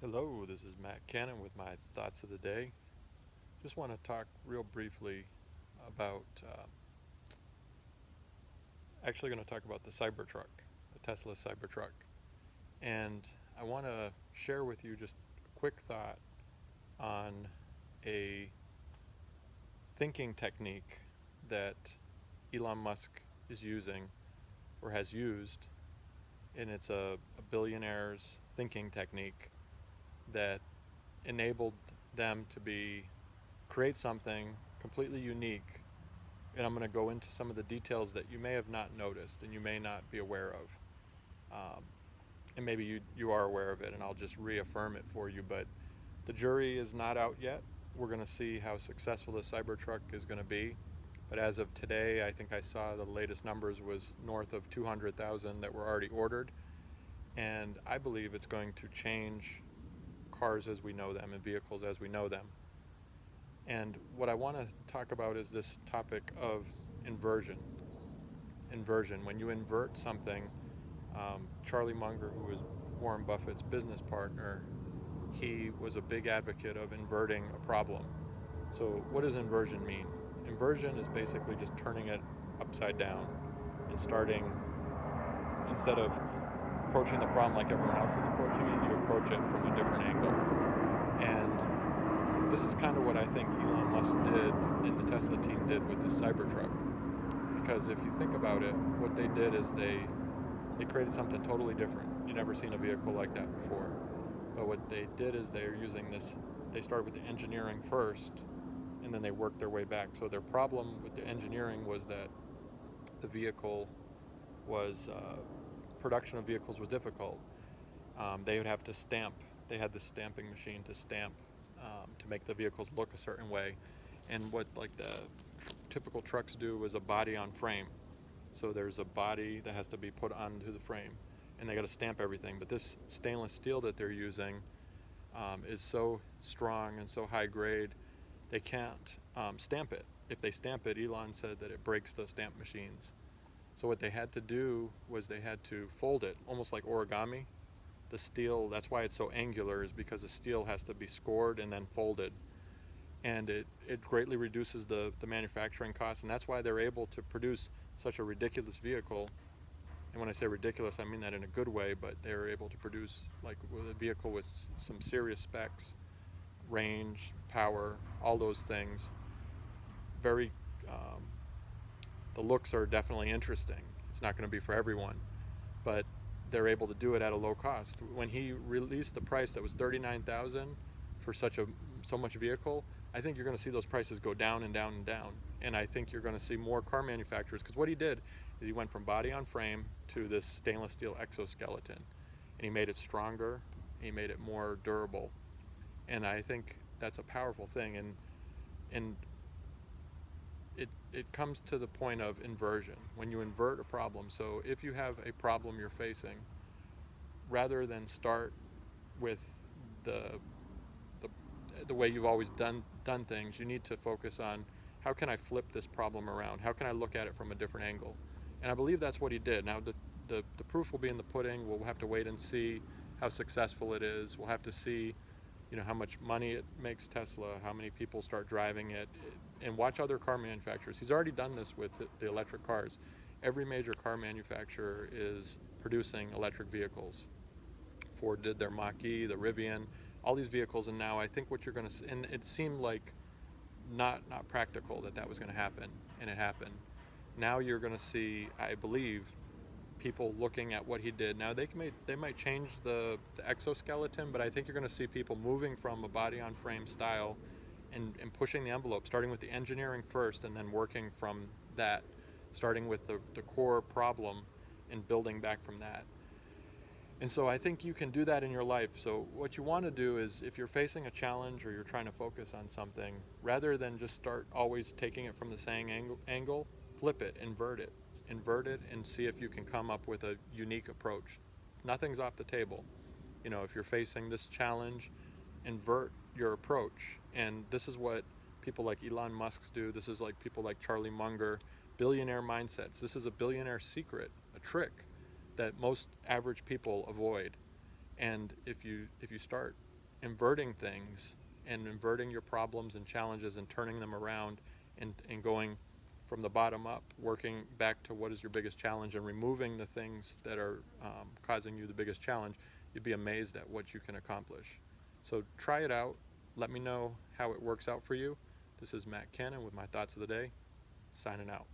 Hello, this is Matt Cannon with my thoughts of the day. Just want to talk real briefly about, actually going to talk about the Cybertruck, the Tesla Cybertruck. And I want to share with you just a quick thought on a thinking technique that Elon Musk is using or has used, and it's a billionaire's thinking technique that enabled them to create something completely unique. And I'm going to go into some of the details that you may have not noticed and you may not be aware of. And maybe you are aware of it, and I'll just reaffirm it for you. But the jury is not out yet. We're going to see how successful the Cybertruck is going to be. But as of today, I think I saw the latest numbers was north of 200,000 that were already ordered. And I believe it's going to change cars as we know them and vehicles as we know them. And what I want to talk about is this topic of inversion. Inversion. When you invert something, Charlie Munger, who was Warren Buffett's business partner, he was a big advocate of inverting a problem. So what does inversion mean? Inversion is basically just turning it upside down and starting, instead of approaching the problem like everyone else is approaching it, you approach it from a different angle. And this is kind of what I think Elon Musk did and the Tesla team did with the Cybertruck. Because if you think about it, what they did is they created something totally different. You've never seen a vehicle like that before. But what they did is they're using this, they started with the engineering first, and then they worked their way back. So their problem with the engineering was that the vehicle was, production of vehicles was difficult. They would have to stamp. They had this stamping machine to stamp to make the vehicles look a certain way. And what like the typical trucks do was a body on frame. So there's a body that has to be put onto the frame, and they got to stamp everything. But this stainless steel that they're using is so strong and so high grade, they can't stamp it. If they stamp it, Elon said that it breaks the stamp machines. So what they had to do was they had to fold it, almost like origami. The steel, that's why it's so angular, is because the steel has to be scored and then folded. And it greatly reduces the manufacturing costs, and that's why they're able to produce such a ridiculous vehicle. And when I say ridiculous, I mean that in a good way, but they're able to produce like a vehicle with some serious specs, range, power, all those things. Very, the looks are definitely interesting. It's not going to be for everyone, but they're able to do it at a low cost. When he released the price that was $39,000 for so much vehicle, I think you're going to see those prices go down and down and down. And I think you're going to see more car manufacturers, because what he did is he went from body on frame to this stainless steel exoskeleton, and he made it stronger, he made it more durable. And I think that's a powerful thing. And it comes to the point of inversion. When you invert a problem, so if you have a problem you're facing, rather than start with the the way you've always done things, you need to focus on, how can I flip this problem around? How can I look at it from a different angle? And I believe that's what he did. Now the proof will be in the pudding. We'll have to wait and see how successful it is. We'll have to see, how much money it makes Tesla, how many people start driving it, and watch other car manufacturers. He's already done this with the electric cars. Every major car manufacturer is producing electric vehicles. Ford did their Mach-E, the Rivian, all these vehicles, and now I think what you're going to see, and it seemed like not practical that was going to happen, and it happened. Now you're going to see, I believe, people looking at what he did. Now they might change the exoskeleton, but I think you're going to see people moving from a body on frame style and pushing the envelope, starting with the engineering first and then working from that, starting with the core problem and building back from that. And so I think you can do that in your life. So what you want to do is, if you're facing a challenge or you're trying to focus on something, rather than just start always taking it from the same angle, flip it, invert it, and see if you can come up with a unique approach. Nothing's off the table. If you're facing this challenge, invert your approach. And this is what people like Elon Musk do. This is like people like Charlie Munger, billionaire mindsets. This is a billionaire secret, a trick that most average people avoid. And if you start inverting things and inverting your problems and challenges and turning them around and going from the bottom up, working back to what is your biggest challenge and removing the things that are causing you the biggest challenge, you'd be amazed at what you can accomplish. So try it out. Let me know how it works out for you. This is Matt Cannon with my thoughts of the day, signing out.